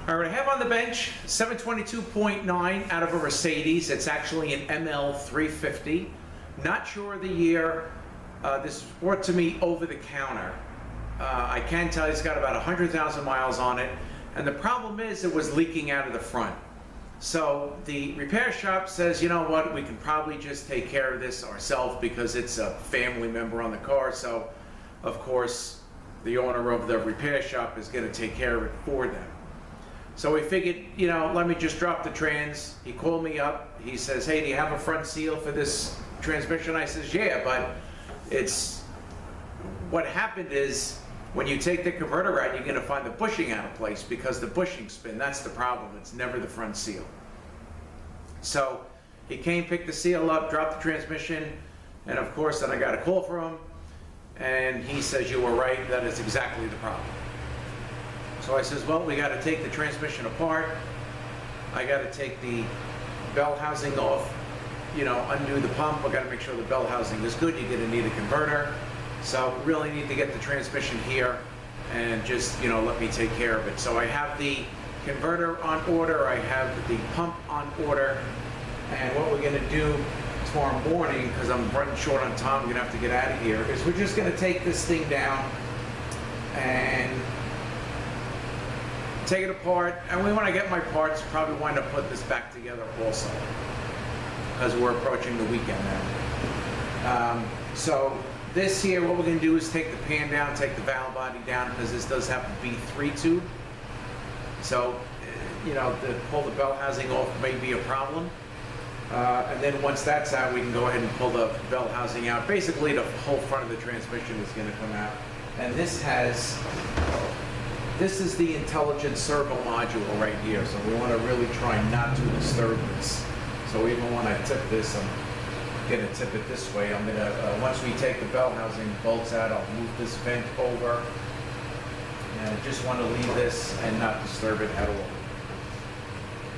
All right, I have on the bench 722.9 out of a Mercedes. It's actually an ML 350. Not sure of the year. This was brought to me over the counter. I can tell you it's got about 100,000 miles on it. And the problem is it was leaking out of the front. So the repair shop says, you know what, we can probably just take care of this ourselves because it's a family member on the car. So, of course, the owner of the repair shop is going to take care of it for them. So we figured, you know, let me just drop the trans. He called me up. He says, hey, do you have a front seal for this transmission? I says, yeah, but what happened is when you take the converter out, you're going to find the bushing out of place because the bushing spin, that's the problem. It's never the front seal. So he came, picked the seal up, dropped the transmission, and of course then I got a call from him, and he says, you were right, that is exactly the problem. So I says, well, we got to take the transmission apart. I got to take the bell housing off, you know, undo the pump. I got to make sure the bell housing is good. You're going to need a converter. So really need to get the transmission here and just, you know, let me take care of it. So I have the converter on order. I have the pump on order. And what we're going to do tomorrow morning, because I'm running short on time, I'm going to have to get out of here, is we're just going to take this thing down and take it apart, and when I get my parts, probably wind up putting this back together also, because we're approaching the weekend now. So this here, what we're going to do is take the pan down, take the valve body down, because this does have a B3 tube. So, you know, to pull the bell housing off may be a problem. And then once that's out, we can go ahead and pull the bell housing out. Basically, the whole front of the transmission is going to come out. And this is the intelligent servo module right here, so we want to really try not to disturb this. So even when I tip this, I'm going to tip it this way. I'm going to, once we take the bell housing bolts out, I'll move this vent over. And I just want to leave this and not disturb it at all.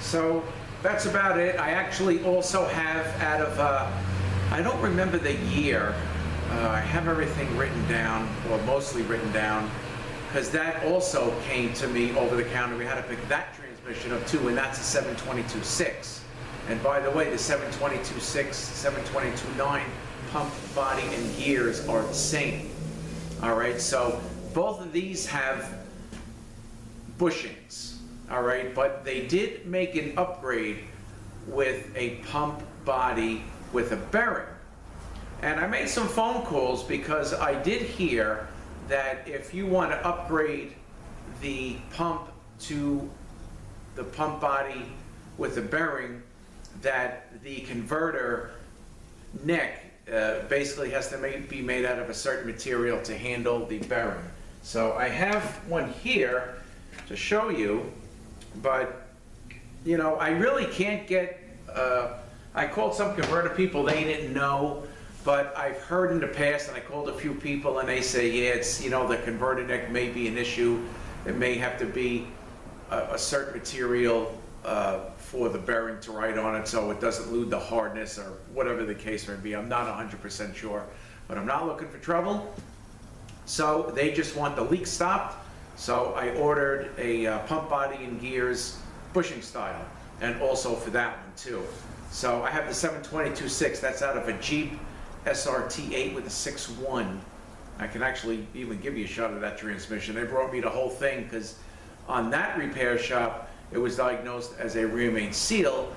So that's about it. I actually also have out of, I don't remember the year, I have everything written down, or mostly written down, because that also came to me over the counter. We had to pick that transmission up too, and that's a 722.6. And by the way, the 722.6, 722.9 pump body and gears are the same. All right, so both of these have bushings. All right, but they did make an upgrade with a pump body with a bearing. And I made some phone calls because I did hear that if you want to upgrade the pump to the pump body with a bearing, that the converter neck basically has to be made out of a certain material to handle the bearing. So I have one here to show you, but you know, I really can't get, I called some converter people, they didn't know. But I've heard in the past, and I called a few people, and they say, yeah, it's, you know, the converter neck may be an issue. It may have to be a certain material for the bearing to ride on it so it doesn't lose the hardness or whatever the case may be. I'm not 100% sure, but I'm not looking for trouble. So they just want the leak stopped. So I ordered a pump body and gears bushing style, and also for that one too. So I have the 722.6, that's out of a Jeep SRT8 with a 6.1. I can actually even give you a shot of that transmission. They brought me the whole thing because on that repair shop, it was diagnosed as a rear main seal,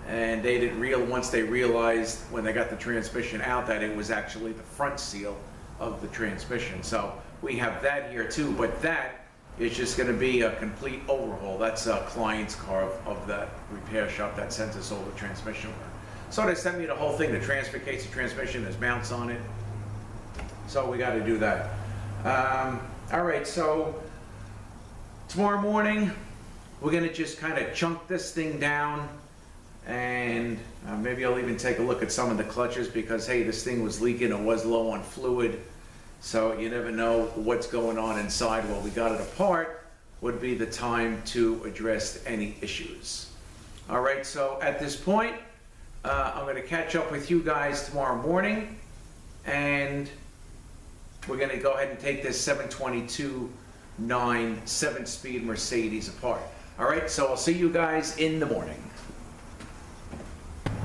and they didn't once they realized when they got the transmission out that it was actually the front seal of the transmission. So we have that here too, but that is just going to be a complete overhaul. That's a client's car of that repair shop that sends us all the transmission work. So they sent me the whole thing, the transfer case, the transmission, there's mounts on it. So we got to do that. All right, so tomorrow morning, we're going to just kind of chunk this thing down, and maybe I'll even take a look at some of the clutches because, hey, this thing was leaking, it was low on fluid. So you never know what's going on inside. While we got it apart, would be the time to address any issues. All right, so at this point, I'm going to catch up with you guys tomorrow morning, and we're going to go ahead and take this 722.9 7-speed Mercedes apart. All right, so I'll see you guys in the morning.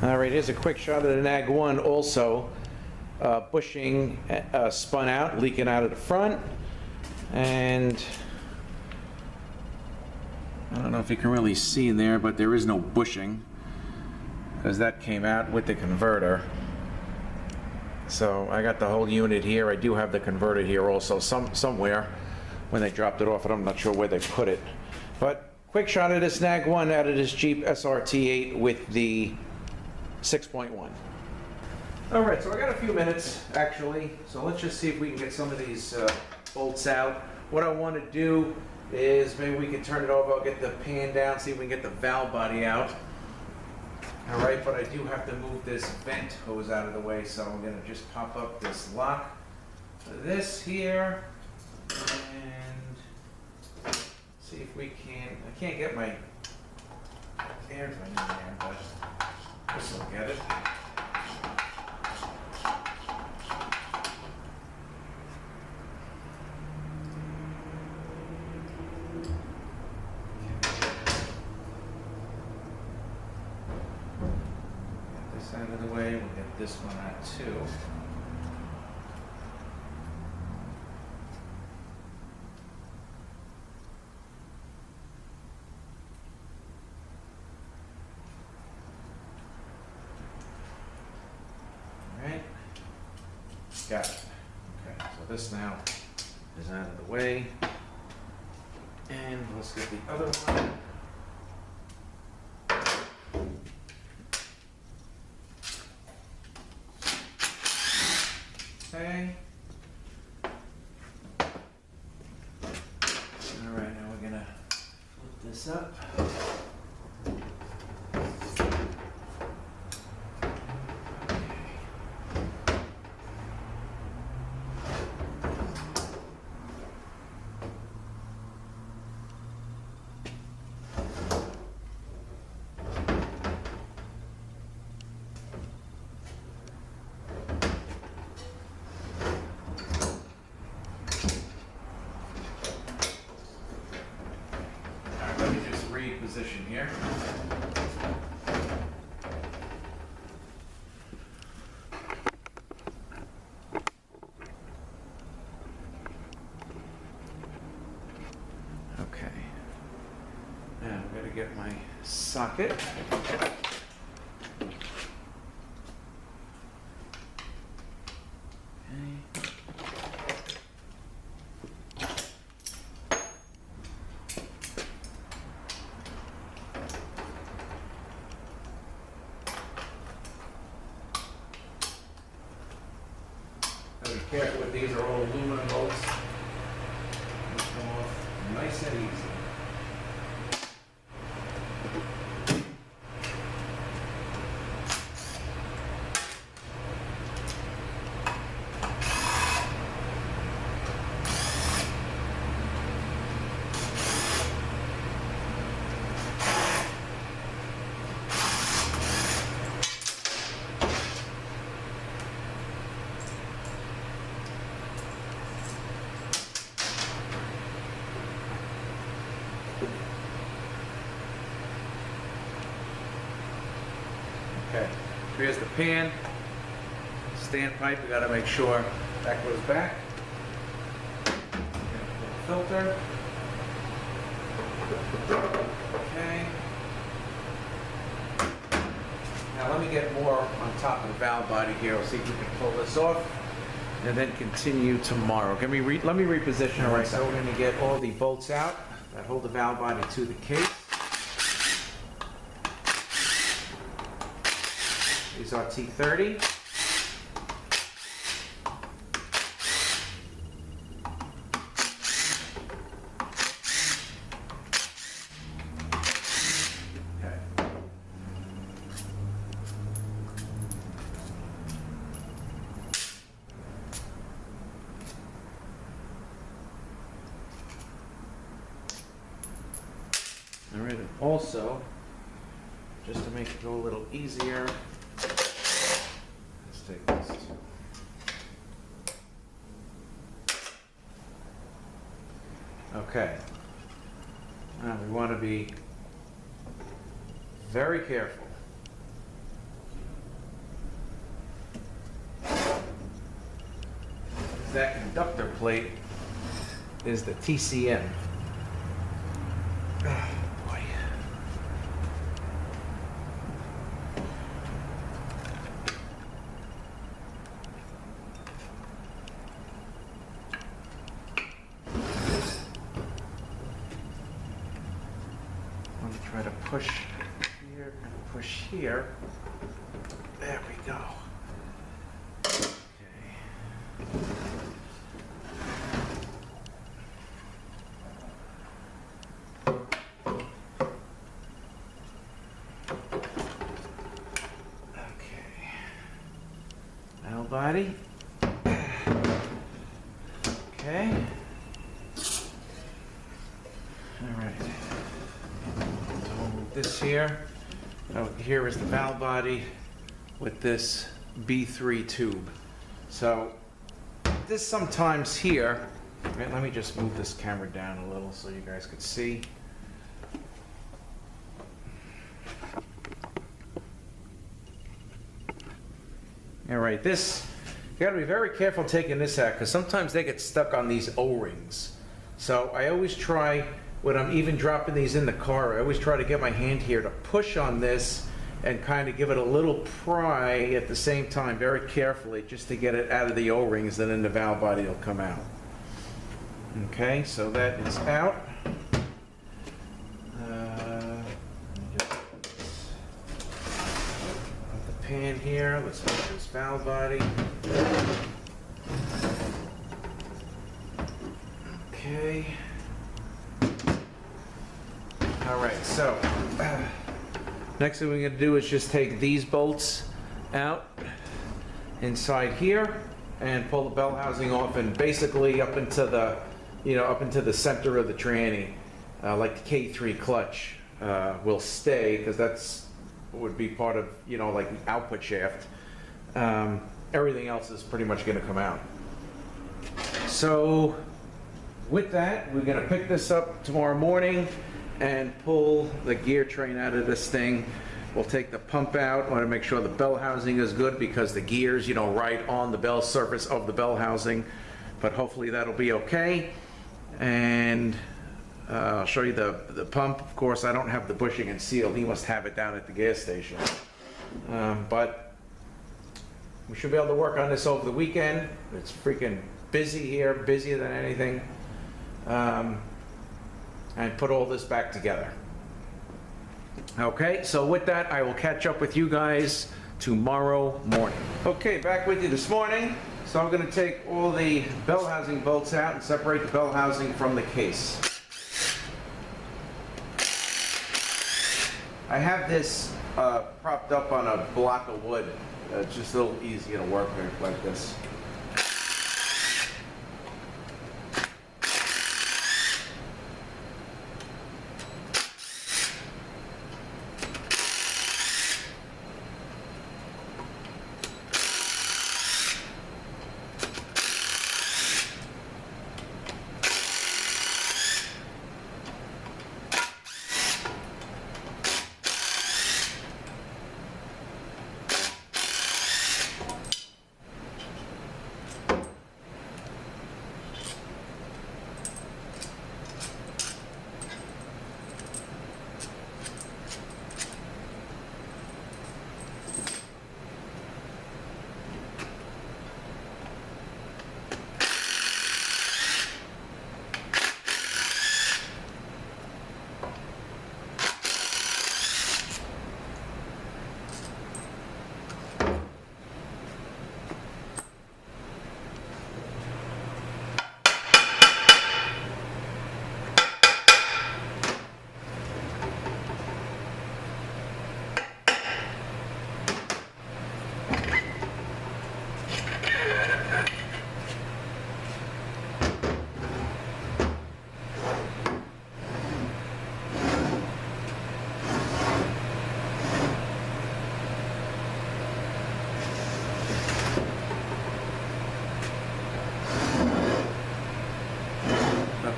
All right, here's a quick shot of the nag one also. Bushing spun out, leaking out of the front. And I don't know if you can really see in there, but there is no bushing because that came out with the converter. So I got the whole unit here. I do have the converter here also somewhere when they dropped it off, and I'm not sure where they put it. But quick shot of this nag one out of this Jeep SRT8 with the 6.1. All right, so I got a few minutes actually, so let's just see if we can get some of these bolts out. What I want to do is maybe we can turn it over. I'll get the pan down, see if we can get the valve body out. All right, but I do have to move this vent hose out of the way, so I'm going to just pop up this lock for this here and see if we can. I can't get my air gun in there, but this will get it. Out of the way, we'll get this one out too. All right, got it. Okay, so this now is out of the way, and let's get the other one. Okay. All right, now we're gonna flip this up. Position here. Okay. Now I'm going to get my socket. Be careful with these, are all aluminum bolts. These come off nice and easy. Okay, here's the pan, standpipe, we gotta make sure that goes back. Filter. Okay. Now let me get more on top of the valve body here. We'll see if we can pull this off and then continue tomorrow. Let me reposition. All right, so we're gonna get all the bolts out that hold the valve body to the case. These are T30. Okay. All right, and also, just to make it go a little easier, let's take this too. Okay. Now we want to be Very careful. That conductor plate is the TCM. Oh, boy. Let me try to push here and push here. There we go. Body. Okay. All right. So we'll move this here. Now here is the valve body with this B3 tube. So this sometimes here, right, let me just move this camera down a little so you guys could see. All right, this, you gotta be very careful taking this out because sometimes they get stuck on these O-rings. So I always try, when I'm even dropping these in the car, I always try to get my hand here to push on this and kind of give it a little pry at the same time, very carefully, just to get it out of the O-rings, and then the valve body will come out. Okay, so that is out. Pan here, let's put this valve body. Okay. All right, so next thing we're going to do is just take these bolts out inside here and pull the bell housing off, and basically up into the, up into the center of the tranny, like the K3 clutch will stay, because that's would be part of, like the output shaft. Everything else is pretty much going to come out. So with that, we're going to pick this up tomorrow morning and pull the gear train out of this thing. We'll take the pump out. I want to make sure the bell housing is good, because the gears, ride on the bell surface of the bell housing, but hopefully that'll be okay. And I'll show you the pump. Of course, I don't have the bushing and seal. He must have it down at the gas station. But we should be able to work on this over the weekend. It's freaking busy here, busier than anything. And put all this back together. Okay, so with that, I will catch up with you guys tomorrow morning. Okay, back with you this morning. So I'm going to take all the bell housing bolts out and separate the bell housing from the case. I have this propped up on a block of wood. It's just a little easier to work with like this.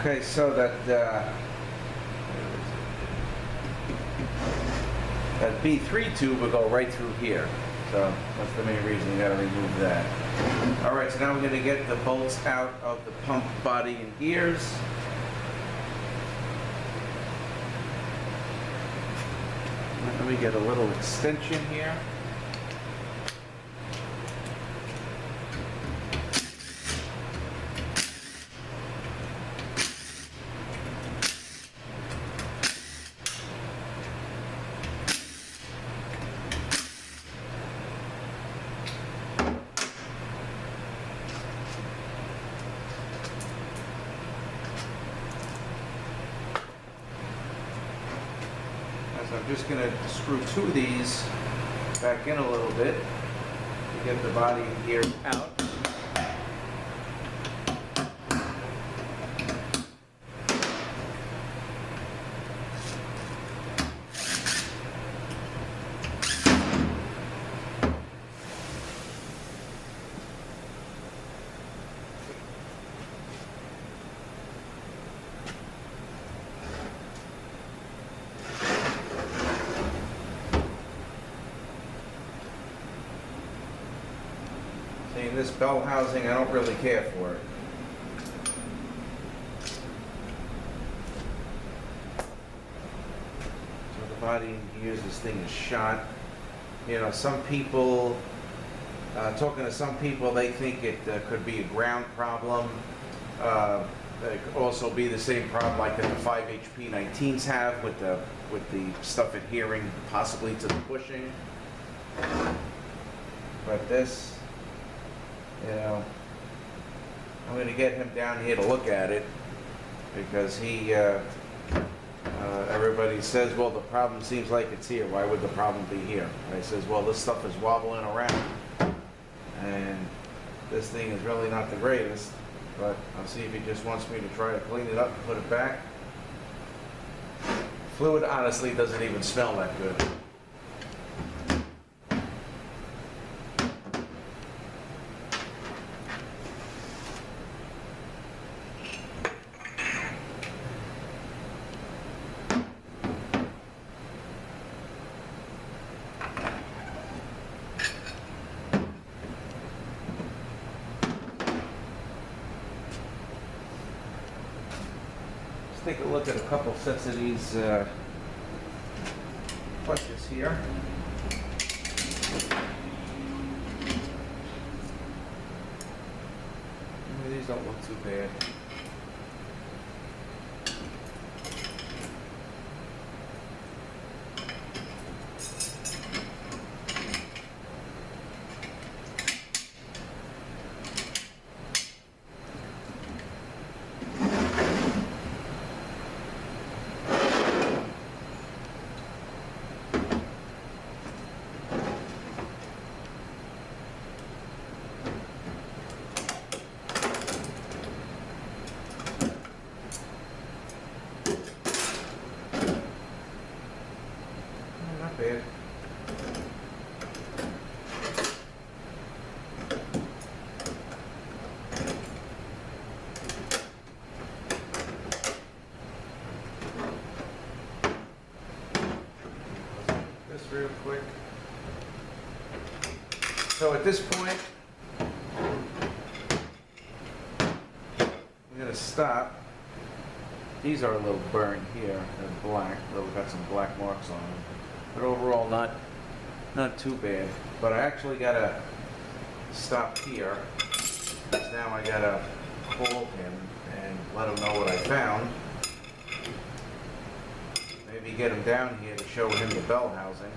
Okay, so that That B3 tube will go right through here. So that's the main reason you gotta remove that. All right, so now we're gonna get the bolts out of the pump body and gears. Let me get a little extension here. I'm just going to screw two of these back in a little bit to get the body and gears out. See, this bell housing, I don't really care for it. So the body and gears, this thing is shot. You know, some people, talking to some people, they think it could be a ground problem. It could also be the same problem like that the 5 HP 19s have with the stuff adhering possibly to the bushing. But this, you know, I'm going to get him down here to look at it because he, everybody says, well, the problem seems like it's here. Why would the problem be here? And I says, well, this stuff is wobbling around and this thing is really not the greatest, but I'll see if he just wants me to try to clean it up and put it back. Fluid honestly doesn't even smell that good. Take a look at a couple sets of these clutches here. These don't look too bad. Bad. This real quick. So at this point, I'm going to stop. These are a little burned here. They're black. They've got some black marks on them. But overall, not too bad. But I actually gotta stop here. Now I gotta call him and let him know what I found. Maybe get him down here to show him the bell housing.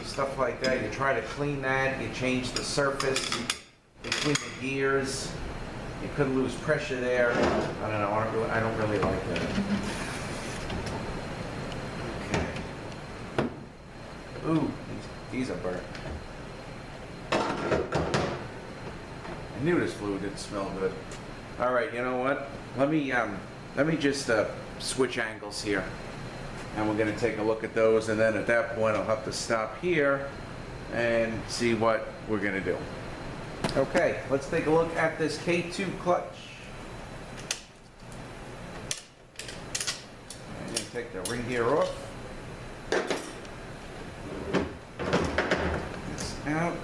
Stuff like that. You try to clean that. You change the surface. You clean the gears. You could lose pressure there. I don't know. I don't really like that. Ooh, these are burnt. I knew this fluid didn't smell good. All right, you know what? Let me just switch angles here, and we're gonna take a look at those, and then at that point I'll have to stop here and see what we're gonna do. Okay, let's take a look at this K2 clutch. I'm gonna take the ring gear off. This out.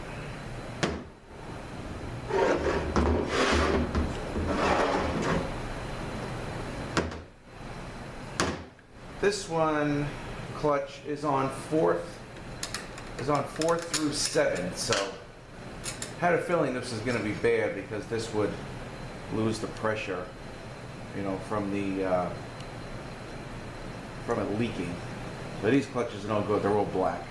This one clutch is on fourth through seventh, so I had a feeling this was going to be bad because this would lose the pressure, you know, from it leaking. But these clutches are no good, they're all black.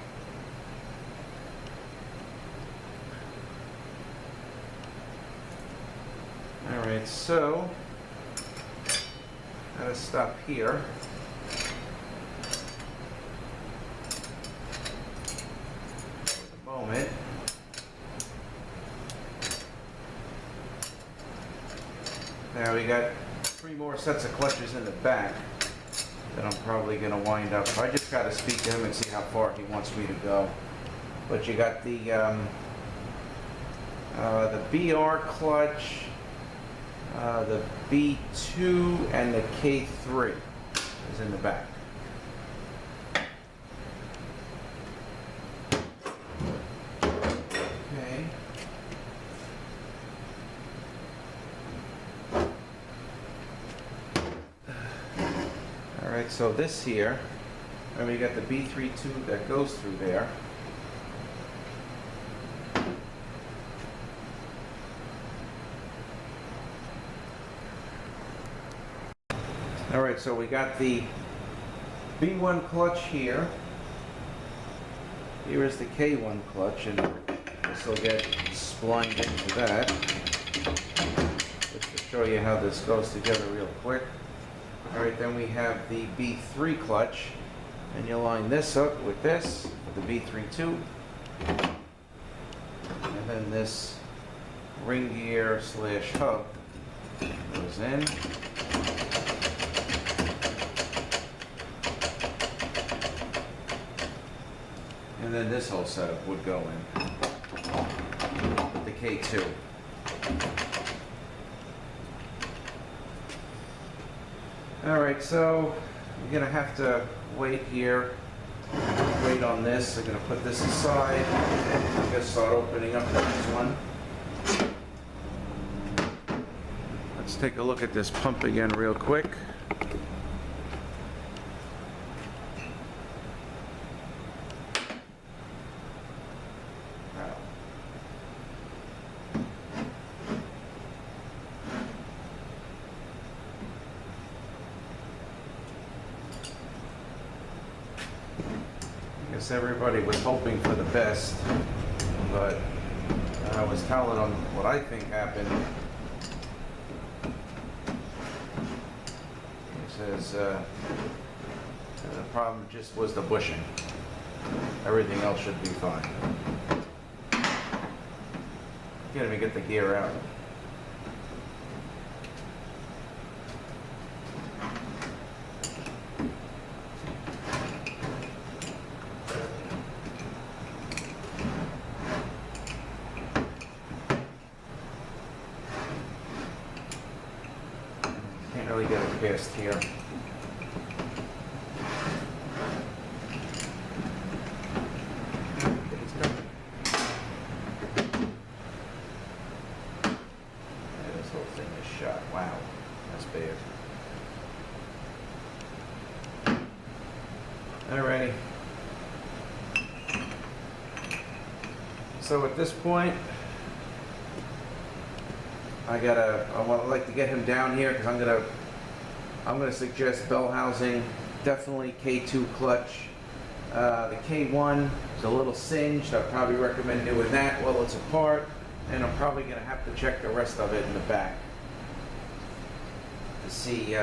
Alright, so gotta stop here. For the moment. Now we got 3 more sets of clutches in the back that I'm probably going to wind up. I just got to speak to him and see how far he wants me to go. But you got the BR clutch, the B2, and the K3 is in the back. Okay. Alright, so this here, and we got the B3 tube that goes through there. Alright, so we got the B1 clutch here. Here is the K1 clutch, and this will get splined into that. Just to show you how this goes together real quick. Alright, then we have the B3 clutch, and you line this up with this, with the B3 tube. And then this ring gear / hub goes in. And then this whole setup would go in with the K2. Alright, so you're going to have to wait here, wait on this. I'm going to put this aside. I'm going to start opening up the next one. Let's take a look at this pump again real quick. Everybody was hoping for the best, but I was telling them what I think happened. He says the problem just was the bushing. Everything else should be fine. Can't even get the gear out. Really get it past here. It's this whole thing is shot. Wow, that's bad. Alrighty. So at this point, I would like to get him down here because I'm gonna suggest bell housing, definitely K2 clutch. The K1 is a little singed. I'd probably recommend doing that while it's apart, and I'm probably gonna have to check the rest of it in the back to see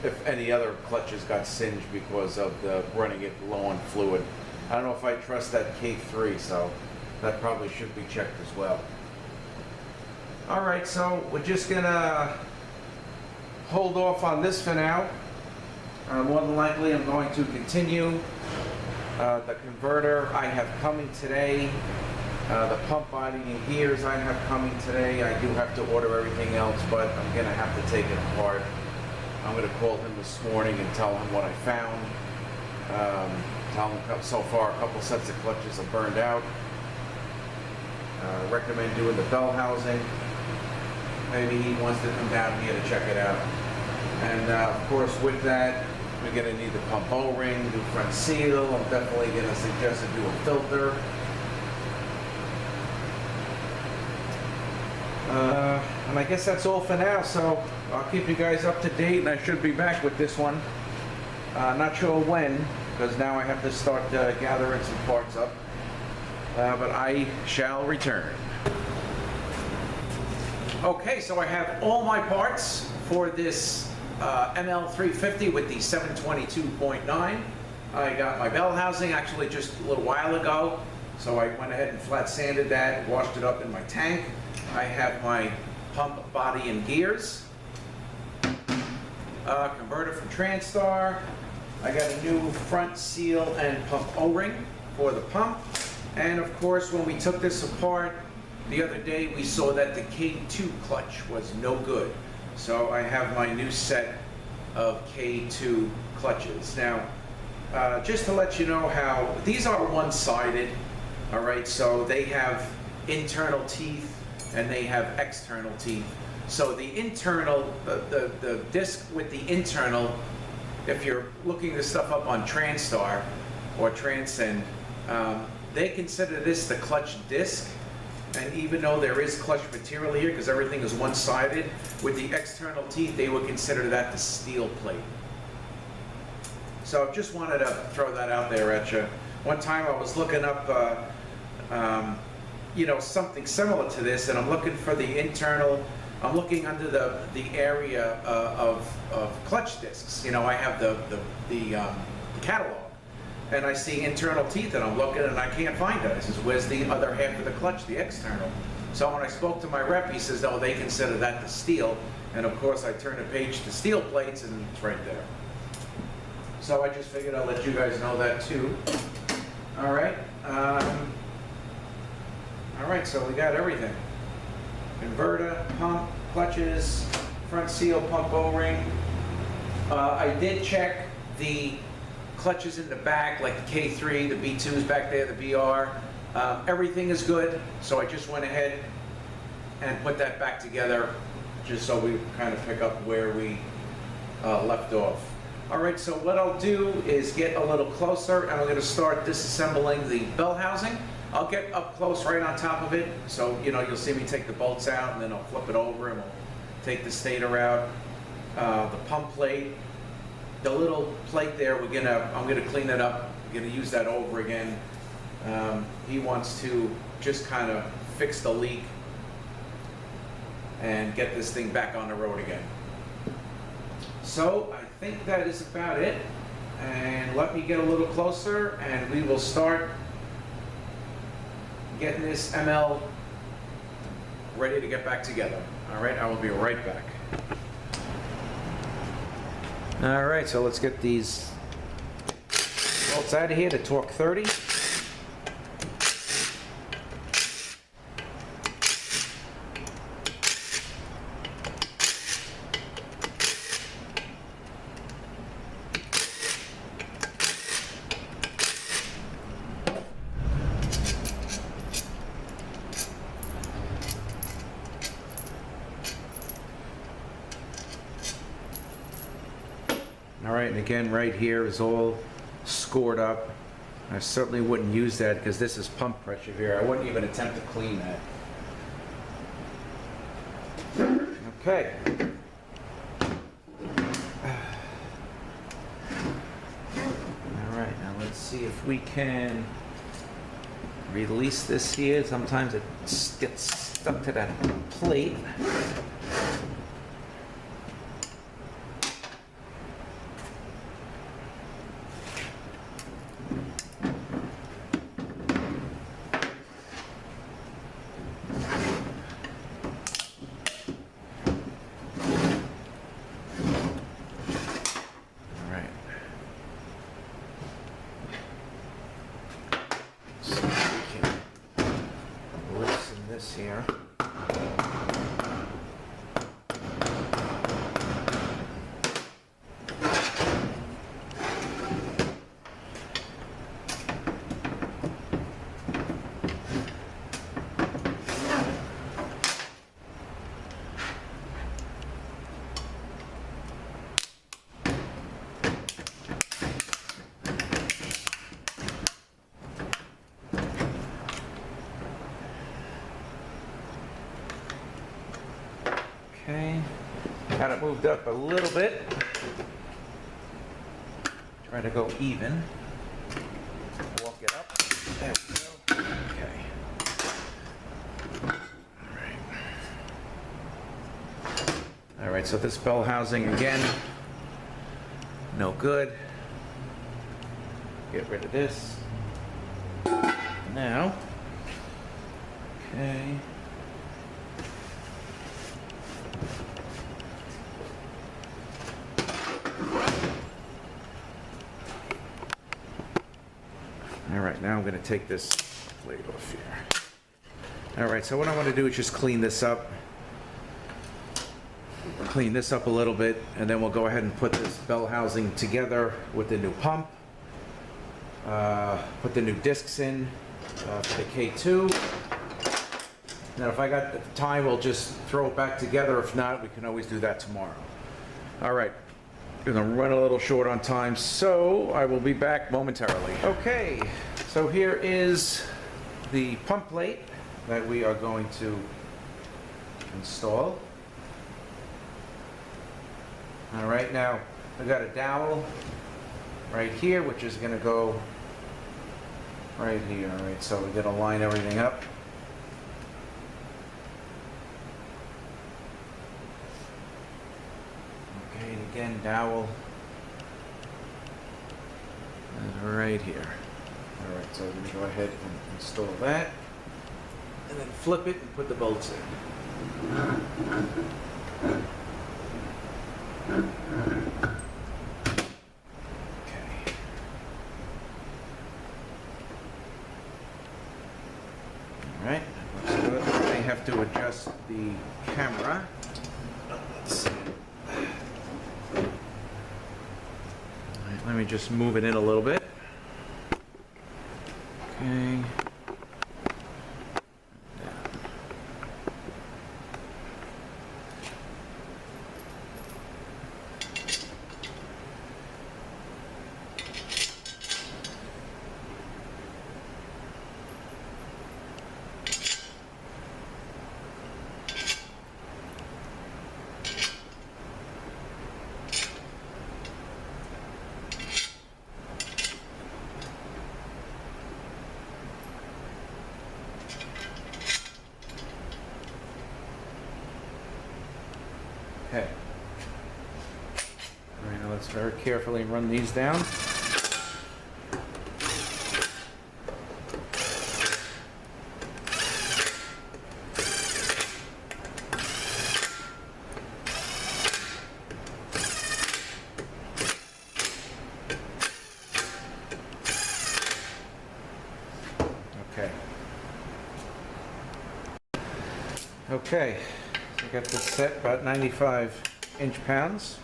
if any other clutches got singed because of the running it low on fluid. I don't know if I trust that K3, so that probably should be checked as well. Alright, so we're just gonna hold off on this for now. More than likely I'm going to continue. The converter I have coming today. The pump body and gears I have coming today. I do have to order everything else, but I'm gonna have to take it apart I'm going to call him this morning and tell him what I found. Tell him so far a couple sets of clutches are burned out. Recommend doing the bell housing. Maybe he wants to come down here to check it out. And of course with that, we're going to need the pump O-ring, new front seal. I'm definitely going to suggest to do a filter. And I guess that's all for now, so I'll keep you guys up to date, and I should be back with this one. Not sure when, because now I have to start gathering some parts up. But I shall return. Okay, so I have all my parts for this ML350 with the 722.9. I got my bell housing actually just a little while ago, so I went ahead and flat sanded that, washed it up in my tank. I have my pump body and gears, converter from TranStar. I got a new front seal and pump O-ring for the pump. And of course, when we took this apart the other day, we saw that the K2 clutch was no good. So I have my new set of K2 clutches. Now, just to let you know how, these are one-sided, all right? So they have internal teeth and they have external teeth. So the internal, the disc with the internal, if you're looking this stuff up on TranStar or Transcend, they consider this the clutch disc. And even though there is clutch material here, because everything is one-sided, with the external teeth, they would consider that the steel plate. So I just wanted to throw that out there at you. One time I was looking up, you know, something similar to this, and I'm looking for the internal, I'm looking under the area of clutch discs. You know, I have the catalog, and I see internal teeth, and I'm looking and I can't find it. I says, where's the other half of the clutch, the external? So when I spoke to my rep, he says, no, they consider that the steel. And of course I turned a page to steel plates and it's right there. So I just figured I'll let you guys know that too. All right. All right, so we got everything. Inverter, pump, clutches, front seal, pump O-ring. I did check the clutches in the back, like the K3, the B2s back there, the BR. Everything is good, so I just went ahead and put that back together just so we kind of pick up where we left off. All right, so what I'll do is get a little closer, and I'm going to start disassembling the bell housing. I'll get up close right on top of it, so you know, you'll see me take the bolts out, and then I'll flip it over, and we'll take the stator out, the pump plate. The little plate there, I'm gonna clean it up. I'm gonna use that over again. He wants to just kind of fix the leak and get this thing back on the road again. So I think that is about it. And let me get a little closer, and we will start getting this ML ready to get back together. All right, I will be right back. All right, so let's get these bolts out of here, the torque 30. All right, and again, right here is all scored up. I certainly wouldn't use that because this is pump pressure here. I wouldn't even attempt to clean that. Okay. All right, now let's see if we can release this here. Sometimes it gets stuck to that plate. Here. got it moved up a little bit. Try to go even. Walk it up. There we go. Okay. All right, so this bell housing again, no good. Get rid of this. Now, okay. All right, now I'm going to take this plate off here. All right, so what I want to do is just clean this up. Clean this up a little bit, and then we'll go ahead and put this bell housing together with the new pump. Put the new discs in for the K2. Now, if I got the time, we'll just throw it back together. If not, we can always do that tomorrow. All right. We're going to run a little short on time, so I will be back momentarily. Okay, so here is the pump plate that we are going to install. All right, now I got a dowel right here, which is going to go right here. All right, so we're going to line everything up. Okay, and again, dowel right here. All right, so we're going to go ahead and install that, and then flip it and put the bolts in. Okay. All right, looks good. I may have to adjust the camera. Let's see. All right, let me just move it in a little bit. Okay. Okay. All right, now let's very carefully run these down. Okay. Okay. I got this set about 95 inch-pounds.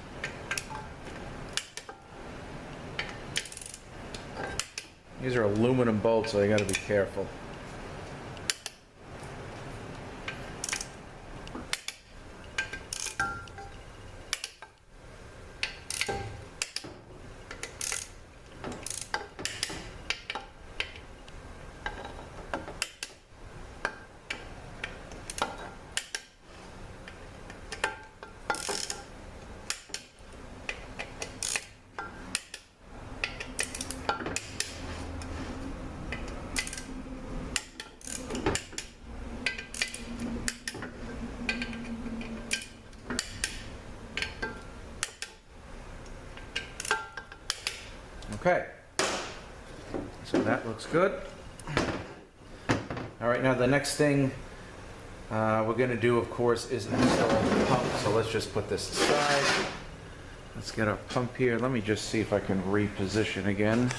These are aluminum bolts, so you got to be careful. Okay, so that looks good. All right, now the next thing we're going to do, of course, is install the pump. So let's just put this aside. Let's get our pump here. Let me just see if I can reposition again.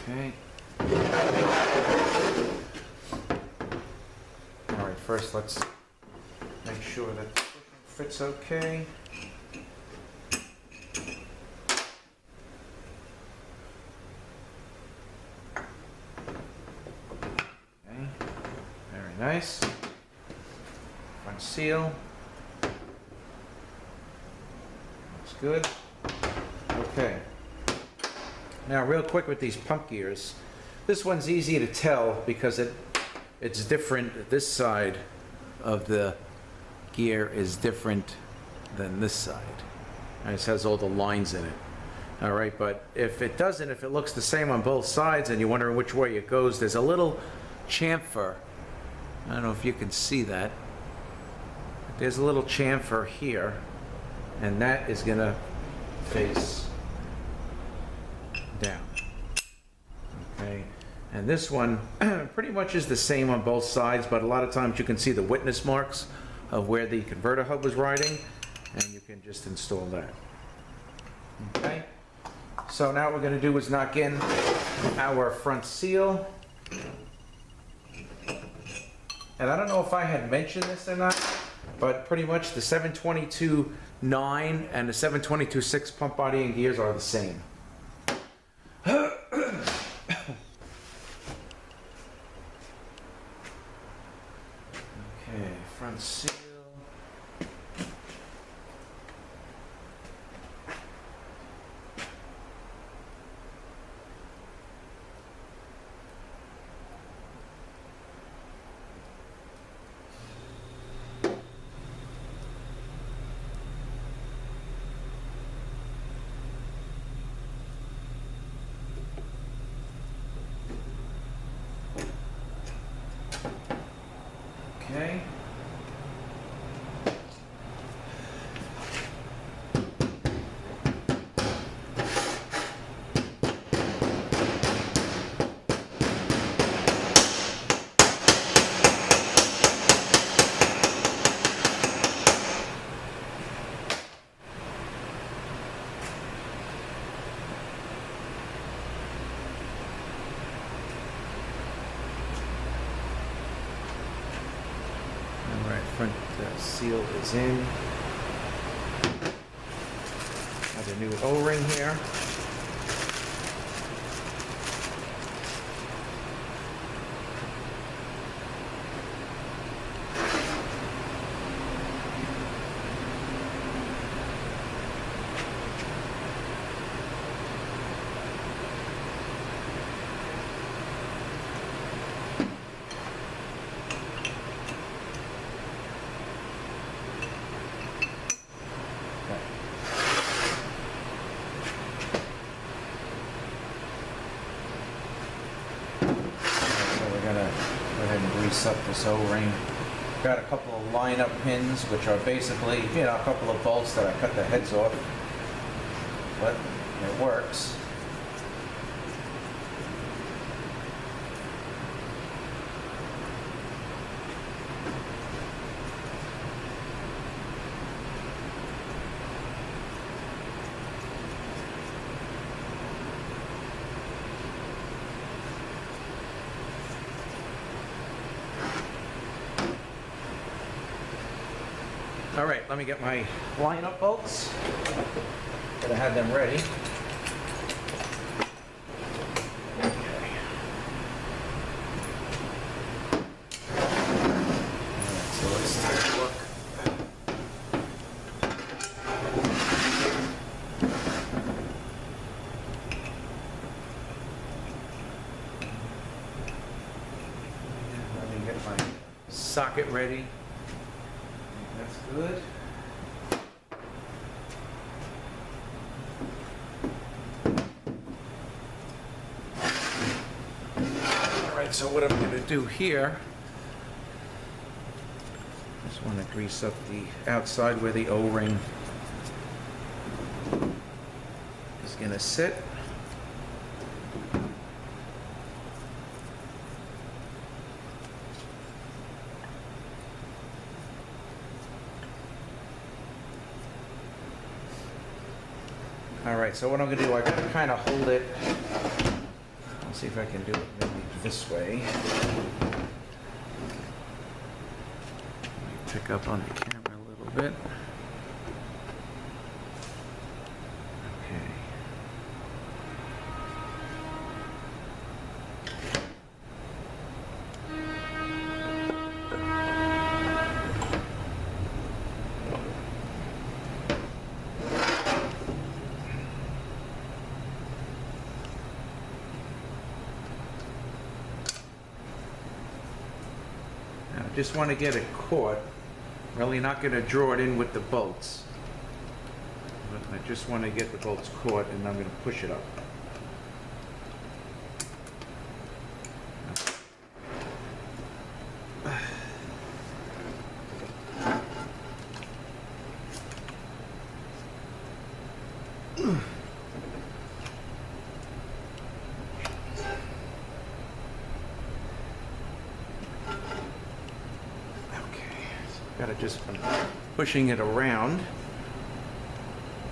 Okay. First, let's make sure that the cushion fits okay. Okay, very nice. Front seal. Looks good. Okay. Now real quick with these pump gears, this one's easy to tell because it's different. This side of the gear is different than this side. And it has all the lines in it. All right, but if it doesn't, if it looks the same on both sides and you're wondering which way it goes, there's a little chamfer. I don't know if you can see that. There's a little chamfer here, and that is going to face down. Okay, and this one pretty much is the same on both sides, but a lot of times you can see the witness marks of where the converter hub was riding, and you can just install that. Okay, so now what we're going to do is knock in our front seal. And I don't know if I had mentioned this or not, but pretty much the 722.9 and the 722.6 pump body and gears are the same. Okay, front seal. Okay. Front seal is in. Have a new O-ring here. Grease up this O-ring. Got a couple of line-up pins, which are basically, a couple of bolts that I cut the heads off, but it works. All right, let me get my line-up bolts. Gotta have them ready. Okay. So let's take a look. Let me get my socket ready. That's good. All right, so what I'm going to do here, just want to grease up the outside where the O-ring is going to sit. All right, so what I'm going to do, I got to kind of hold it. Let's see if I can do it maybe this way. Pick up on the camera a little bit. Okay. just want to get it caught. Really not going to draw it in with the bolts. But I just want to get the bolts caught, and I'm going to push it up. Got to just from pushing it around.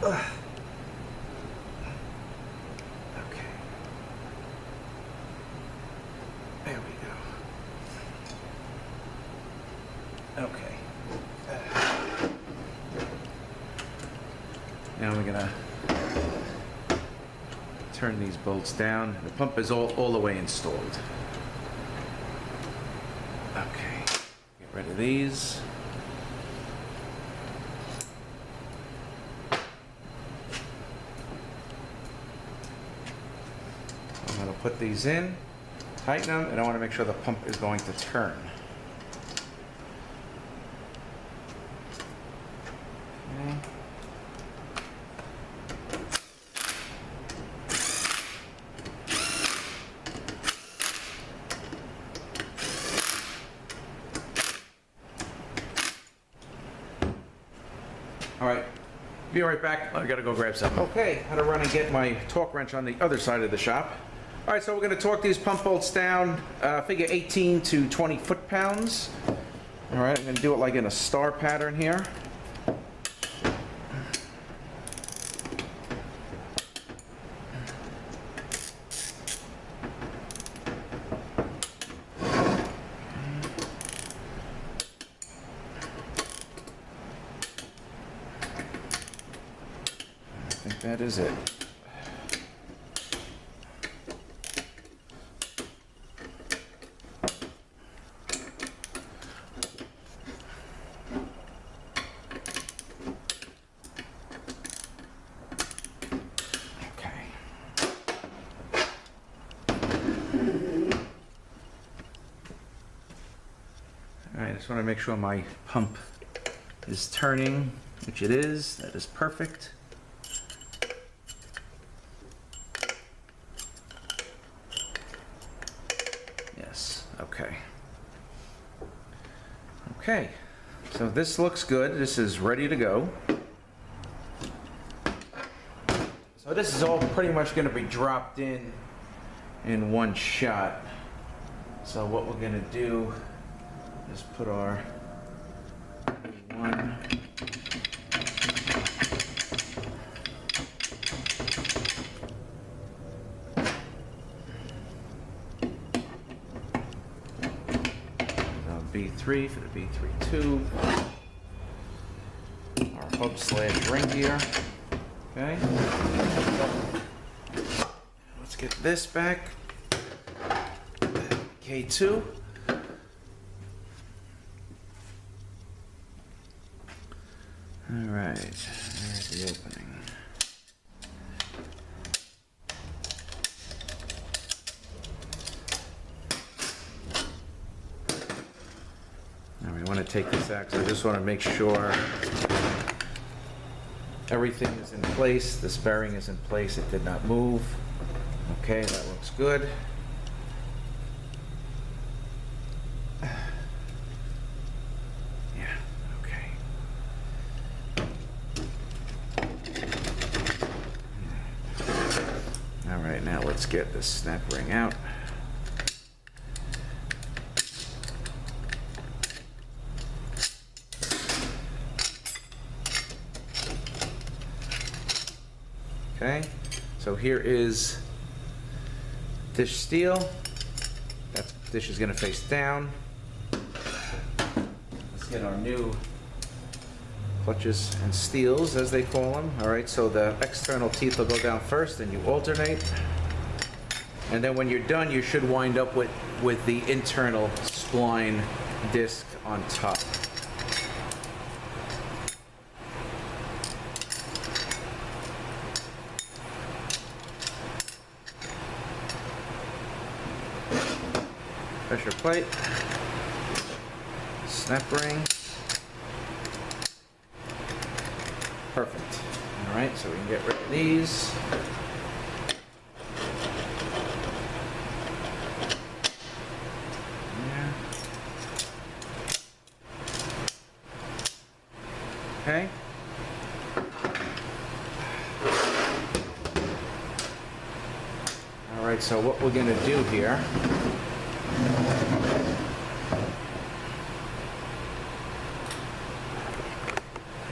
Okay. There we go. Okay. Now we're gonna turn these bolts down. The pump is all the way installed. Okay. Get rid of these. I'm going to put these in, tighten them, and I want to make sure the pump is going to turn. Okay. All right, be right back. I got to go grab something. Okay, how to run and get my torque wrench on the other side of the shop. All right, so we're going to torque these pump bolts down, figure 18 to 20 foot-pounds. All right, I'm going to do it like in a star pattern here. I think that is it. All right, I just want to make sure my pump is turning, which it is. That is perfect. Yes, okay. Okay, so this looks good. This is ready to go. So this is all pretty much going to be dropped in one shot. So what we're going to do is put our one. B3 for the B3 tube. Our hub slash ring gear. Okay. Let's get this back. K2. All right, there's the opening. Now we want to take this out because I just want to make sure everything is in place. This bearing is in place. It did not move. Okay, that looks good. Now let's get this snap ring out. Okay, so here is dish steel. That dish is going to face down. Let's get our new clutches and steels, as they call them. All right, so the external teeth will go down first, and you alternate. And then when you're done, you should wind up with the internal spline disc on top. Pressure plate. that bearing. Perfect. All right, so we can get rid of these. Yeah. Okay. All right, so what we're going to do here,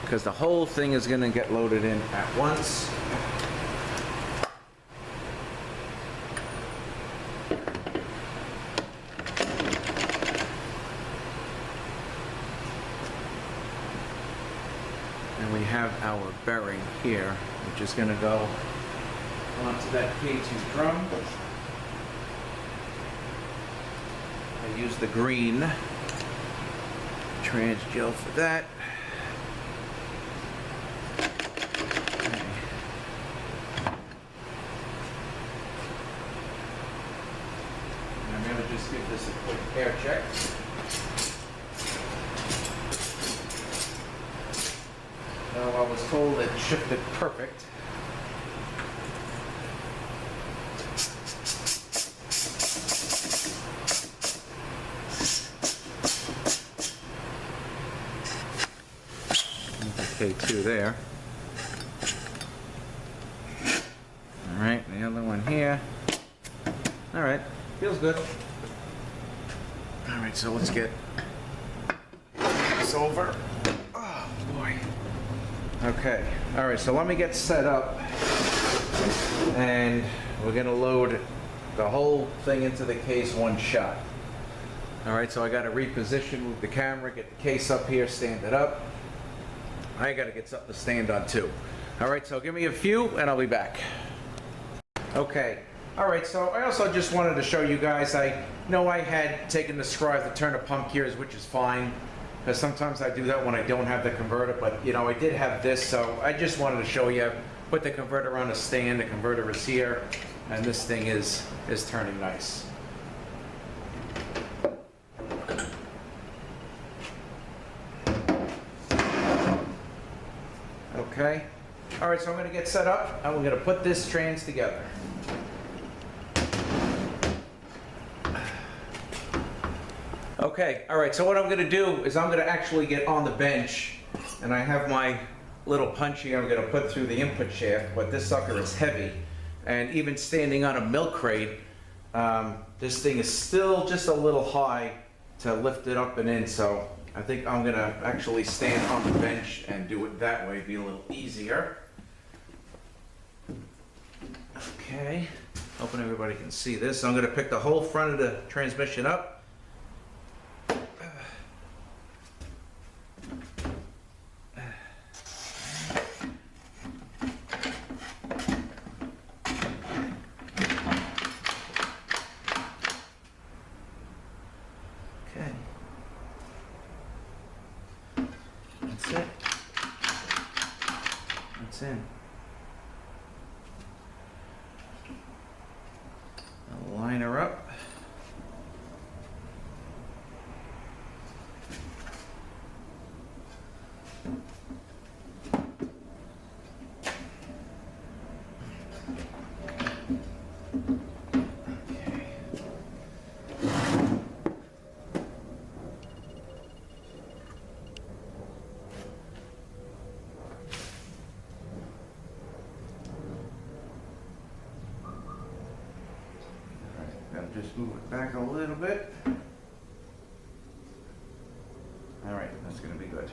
because the whole thing is going to get loaded in at once. And we have our bearing here, which is going to go onto that K2 drum. I use the green trans gel for that. Just give this a quick air check. Now I was told it shifted perfect. K2 there. All right, the other one here. All right, feels good. All right, so let's get this over. Oh, boy. Okay. All right, so let me get set up. And we're going to load the whole thing into the case one shot. All right, so I got to reposition, move the camera, get the case up here, stand it up. I got to get something to stand on, too. All right, so give me a few, and I'll be back. Okay. All right, so I also just wanted to show you guys, I know I had taken the screw to turn the pump gears, which is fine, because sometimes I do that when I don't have the converter, but you know, I did have this, so I just wanted to show you, put the converter on a stand, the converter is here, and this thing is turning nice. Okay, all right, so I'm going to get set up, and we're going to put this trans together. Okay, all right, so what I'm going to do is I'm going to actually get on the bench, and I have my little punch here I'm going to put through the input shaft, but this sucker is heavy, and even standing on a milk crate, this thing is still just a little high to lift it up and in, so I think I'm going to actually stand on the bench and do it that way, be a little easier. Okay, hoping everybody can see this. So I'm going to pick the whole front of the transmission up. That's it. That's in. I'll line her up. Just move it back a little bit. All right, that's going to be good.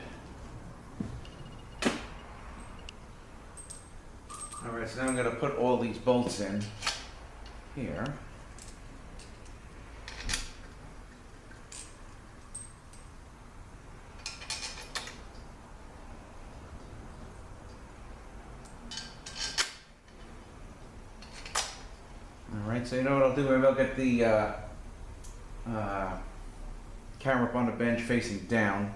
All right, so now I'm going to put all these bolts in here. Alright, so you know what I'll do? Maybe I'll get the camera up on the bench facing down,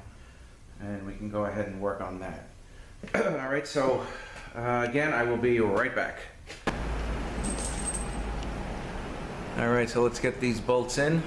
and we can go ahead and work on that. Alright, so again, I will be right back. Alright, so let's get these bolts in.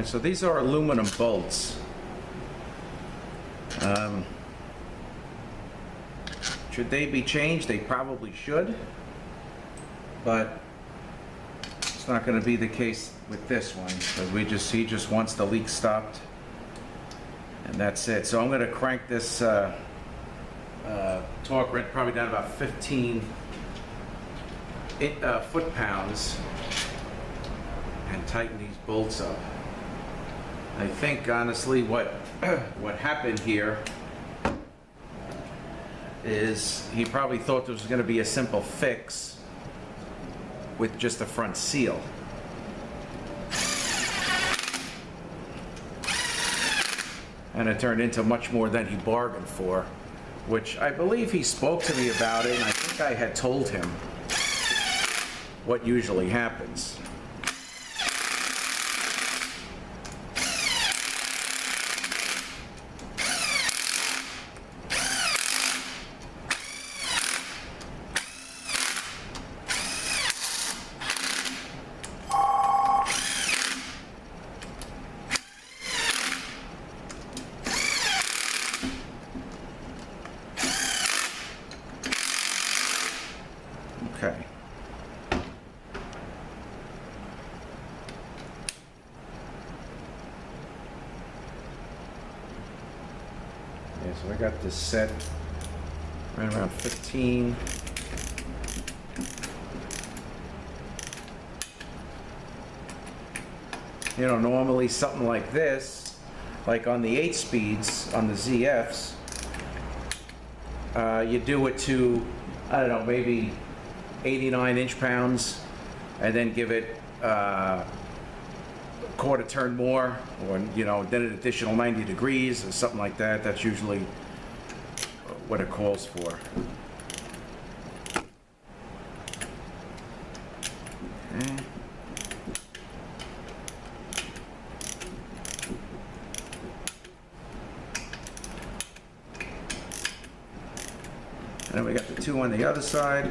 Alright, so these are aluminum bolts. Should they be changed? They probably should, but it's not going to be the case with this one, because he just wants the leak stopped, and that's it. So I'm going to crank this torque wrench probably down about 15 foot-pounds and tighten these bolts up. I think honestly what happened here is he probably thought there was going to be a simple fix with just the front seal. And it turned into much more than he bargained for, which I believe he spoke to me about it, and I think I had told him what usually happens. Okay. Yeah, so I got this set right around 15. You know, normally something like this, like on the 8 speeds, on the ZFs, you do it to, I don't know, maybe 89 inch-pounds, and then give it a quarter turn more, or then an additional 90 degrees or something like that. That's usually what it calls for. Okay. And then we got the 2 on the other side.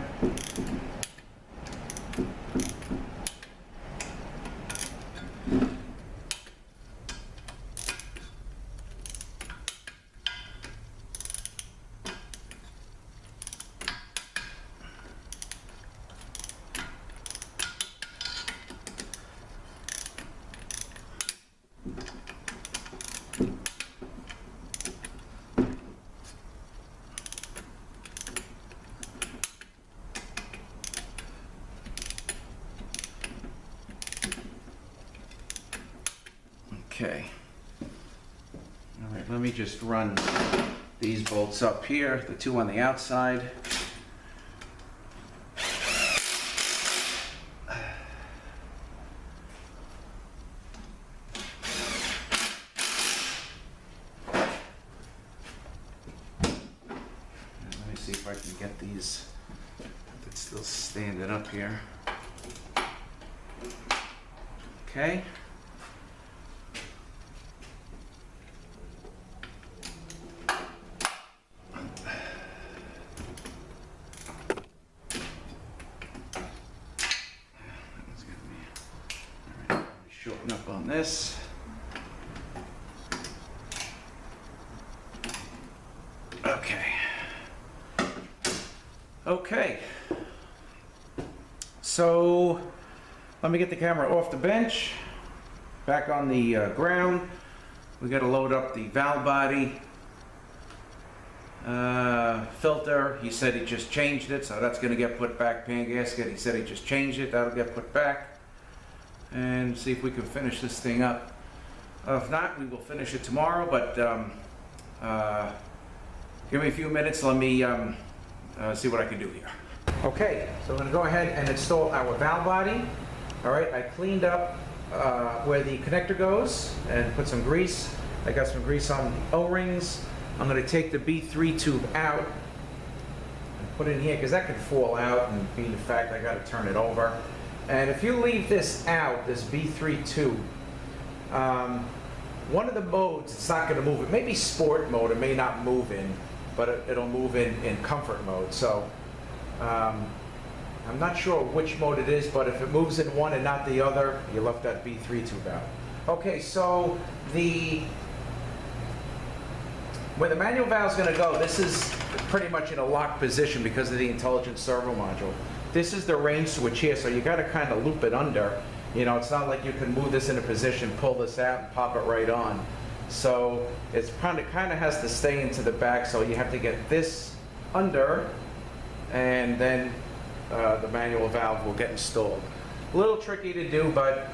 Okay. All right, let me just run these bolts up here, the 2 on the outside. Let me see if I can get these, it's still standing up here. Okay. Shorten up on this. Okay. Okay. So let me get the camera off the bench, back on the ground. We got to load up the valve body filter. He said he just changed it, so that's going to get put back. Pan gasket, he said he just changed it. That'll get put back. And see if we can finish this thing up. If not, we will finish it tomorrow, but give me a few minutes. Let me see what I can do here. Okay, so I'm going to go ahead and install our valve body. All right, I cleaned up where the connector goes and put some grease. I got some grease on the O-rings. I'm going to take the B3 tube out and put it in here because that could fall out, and being the fact I got to turn it over. And if you leave this out, this B3 tube, one of the modes, it's not going to move. It may be sport mode, it may not move in, but it'll move in comfort mode. So I'm not sure which mode it is, but if it moves in one and not the other, you left that B3 tube out. Okay, so where the manual valve is going to go, this is pretty much in a locked position because of the intelligent servo module. This is the range switch here, so you got to kind of loop it under. You know, it's not like you can move this into position, pull this out, and pop it right on. So it's kind of has to stay into the back, so you have to get this under, and then the manual valve will get installed. A little tricky to do, but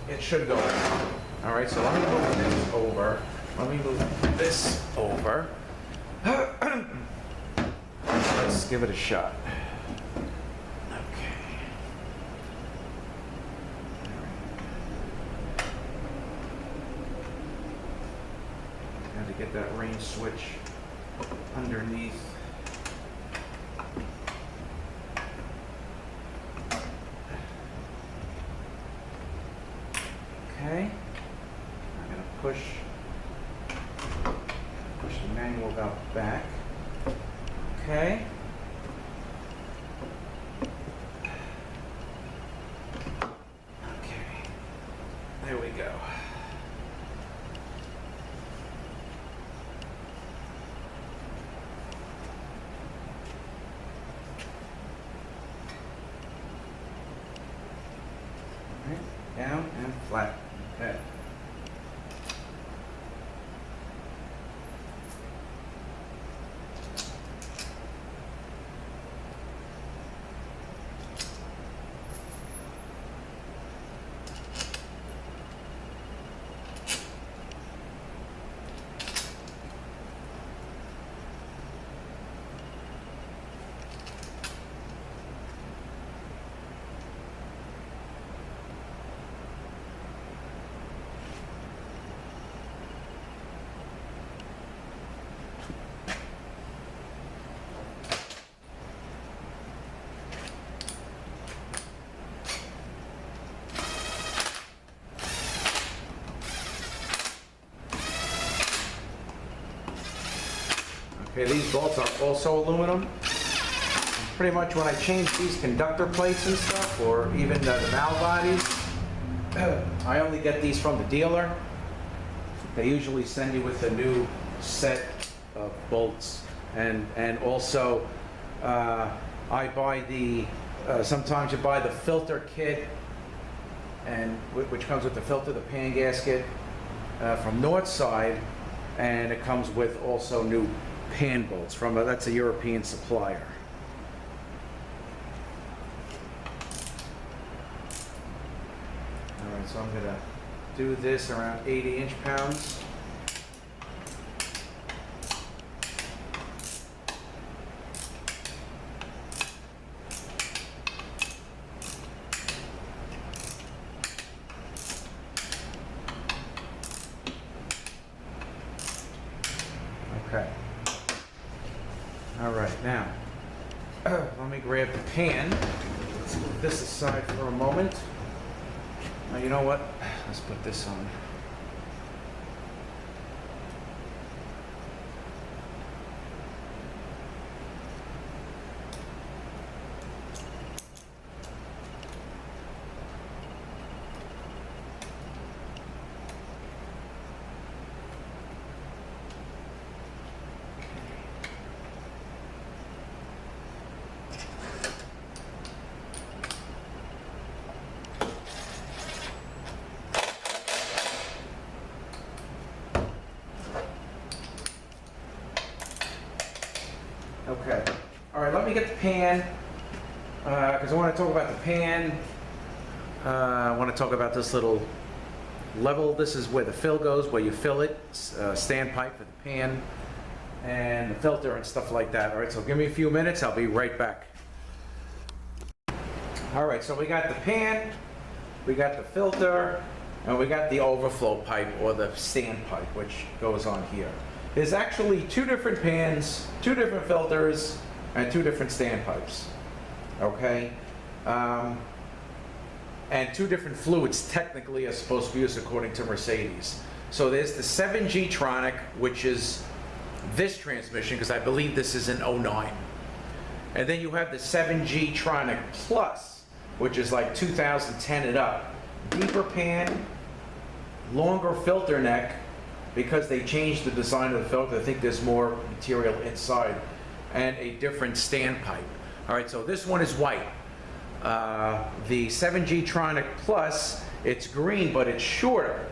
it should go in. All right, so let me move this over. Let me move this over. Let's give it a shot. Okay. Got to get that range switch underneath. Okay. I'm going to push the manual valve back. Okay. Okay. There we go. All right. Down and flat. Okay. Okay, these bolts are also aluminum. Pretty much when I change these conductor plates and stuff, or even the valve bodies, I only get these from the dealer. They usually send you with a new set of bolts. And also, I buy sometimes you buy the filter kit, and which comes with the filter, the pan gasket, from Northside, and it comes with also new pan bolts that's a European supplier. All right, so I'm gonna do this around 80 inch-pounds. Okay. All right, now, let me grab the pan. Let's move this aside for a moment. Now, you know what? Let's put this on. Okay. All right, let me get the pan, because I want to talk about the pan. I want to talk about this little level. This is where the fill goes, where you fill it, standpipe for the pan, and the filter and stuff like that. All right, so give me a few minutes. I'll be right back. All right, so we got the pan, we got the filter, and we got the overflow pipe, or the standpipe, which goes on here. There's actually two different pans, two different filters, and two different standpipes, okay? And two different fluids technically are supposed to be used according to Mercedes. So there's the 7G Tronic, which is this transmission, because I believe this is an '09. And then you have the 7G Tronic Plus, which is like 2010 and up. Deeper pan, longer filter neck because they changed the design of the filter. I think there's more material inside, and a different standpipe. All right, so this one is white. The 7G Tronic Plus, it's green, but it's shorter.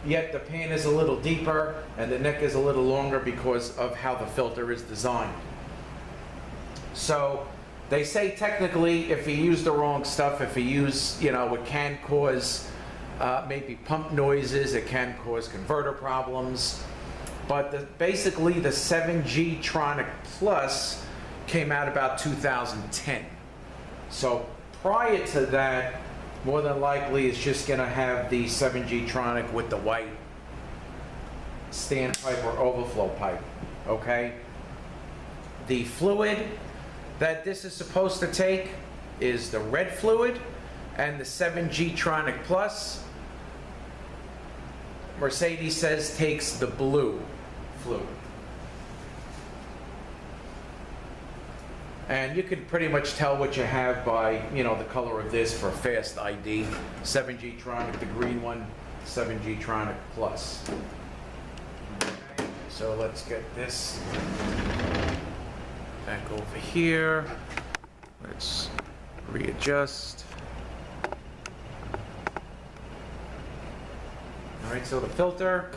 Yet the pan is a little deeper and the neck is a little longer because of how the filter is designed. So they say technically if you use the wrong stuff, if you use, it can cause maybe pump noises, it can cause converter problems. But basically the 7G Tronic Plus came out about 2010. So prior to that, more than likely it's just going to have the 7G Tronic with the white standpipe or overflow pipe, okay? The fluid that this is supposed to take is the red fluid, and the 7G Tronic Plus, Mercedes says, takes the blue fluid. And you can pretty much tell what you have by, the color of this for fast ID. 7G Tronic, the green one, 7G Tronic Plus. Okay, so let's get this back over here. Let's readjust. All right, so the filter,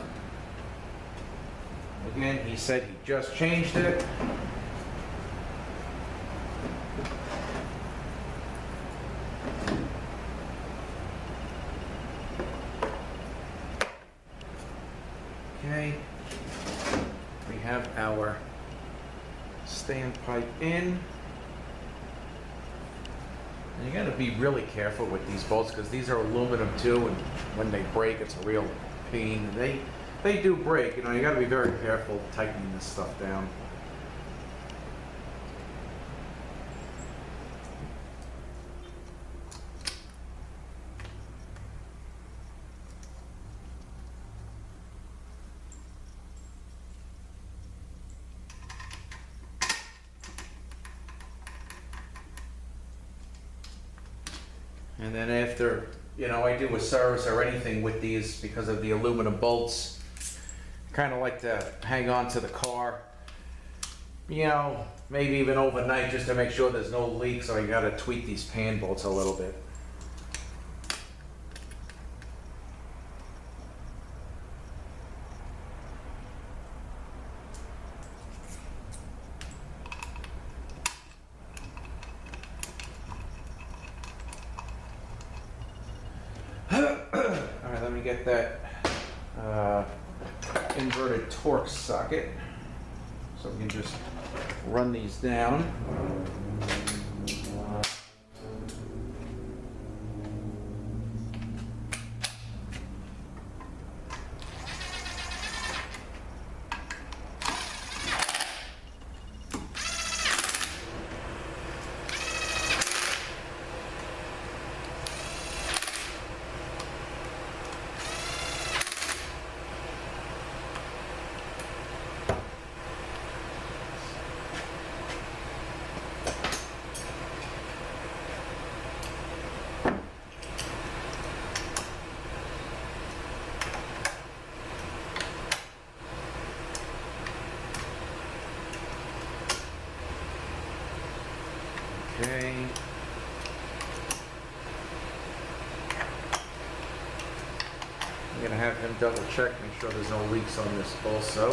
again, he said he just changed it. Okay, we have our standpipe in. And you gotta be really careful with these bolts because these are aluminum too, and when they break, it's a real pain. And they do break, you gotta be very careful tightening this stuff down. And then after, I do a service or anything with these because of the aluminum bolts, kind of like to hang on to the car, maybe even overnight just to make sure there's no leaks, so you got to tweak these pan bolts a little bit. Let me get that inverted torque socket so we can just run these down. Okay. I'm gonna have him double check, make sure there's no leaks on this also.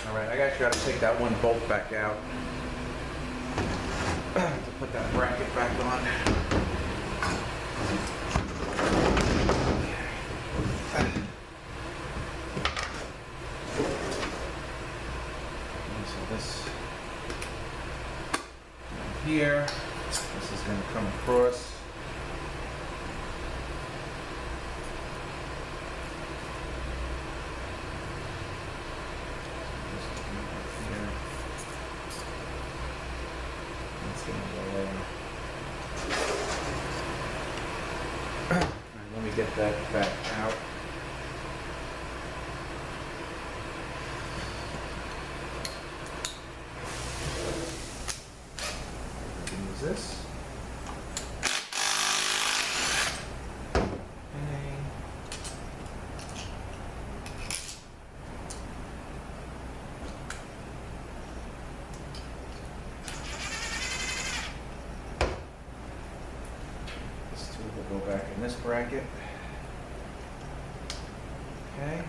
All right, I actually got to take that one bolt back out to put that bracket back on. So this here, this is going to come across. Let me get that back out. this. Go back in this bracket. Okay.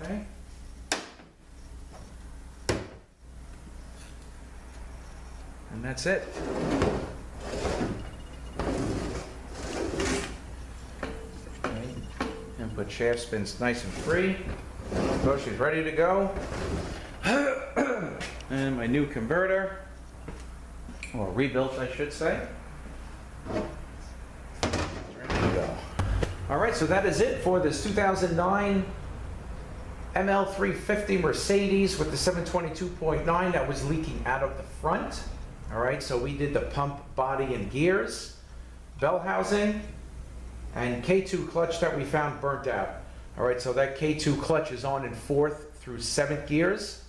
Okay. And that's it. Okay. Input shaft spins nice and free. So she's ready to go. And my new converter, or rebuilt I should say. It's ready to go. All right, so that is it for this 2009 ML350 Mercedes with the 722.9 that was leaking out of the front. All right, so we did the pump, body, and gears, bell housing, and K2 clutch that we found burnt out. All right, so that K2 clutch is on in 4th through 7th gears.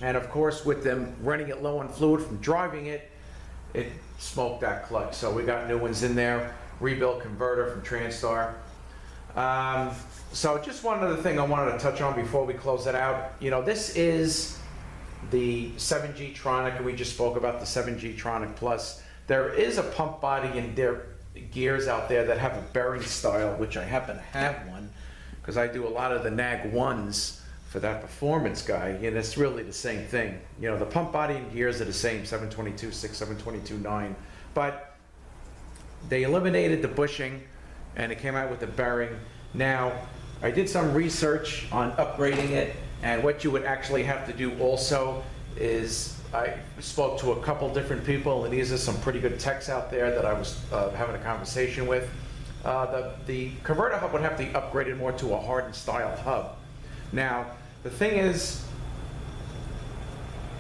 And of course, with them running it low on fluid from driving it, it smoked that clutch. So we got new ones in there, rebuilt converter from Transtar. So just one other thing I wanted to touch on before we close it out. You know, this is the 7G Tronic, and we just spoke about the 7G Tronic Plus. There is a pump body in their gears out there that have a bearing style, which I happen to have one, because I do a lot of the NAG 1s for that performance guy, and it's really the same thing. You know, the pump body and gears are the same, 722.6, 722.9, but they eliminated the bushing, and it came out with the bearing. Now, I did some research on upgrading it, and what you would actually have to do also is, I spoke to a couple different people, and these are some pretty good techs out there that I was having a conversation with. The converter hub would have to be upgraded more to a hardened style hub. Now, the thing is,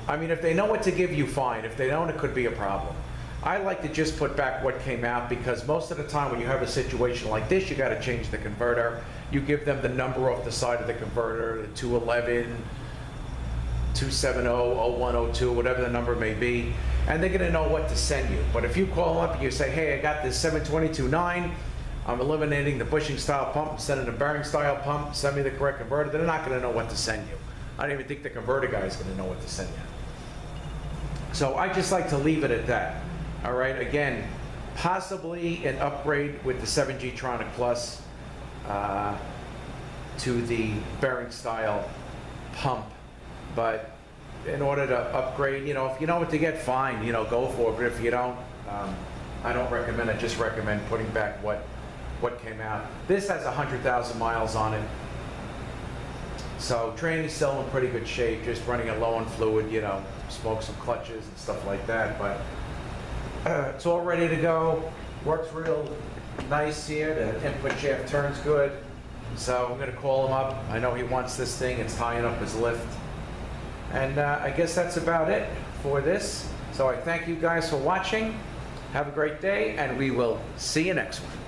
I mean, if they know what to give you, fine. If they don't, it could be a problem. I like to just put back what came out, because most of the time when you have a situation like this, you got to change the converter. You give them the number off the side of the converter, the 211, 270, 0102, whatever the number may be, and they're going to know what to send you. But if you call them up and you say, hey, I got this 722.9, I'm eliminating the bushing style pump and sending a bearing style pump, send me the correct converter, they're not going to know what to send you. I don't even think the converter guy is going to know what to send you. So I just like to leave it at that. All right, again, possibly an upgrade with the 7G Tronic Plus to the bearing style pump. But in order to upgrade, you know, if you know what to get, fine, you know, go for it. But if you don't, I don't recommend it. Just recommend putting back what came out. This has 100,000 miles on it. So training's still in pretty good shape, just running it low on fluid, you know, smoke some clutches and stuff like that. But it's all ready to go. Works real nice here. The input shaft turns good. So I'm going to call him up. I know he wants this thing. It's tying up his lift. And I guess that's about it for this. So I thank you guys for watching. Have a great day, and we will see you next one.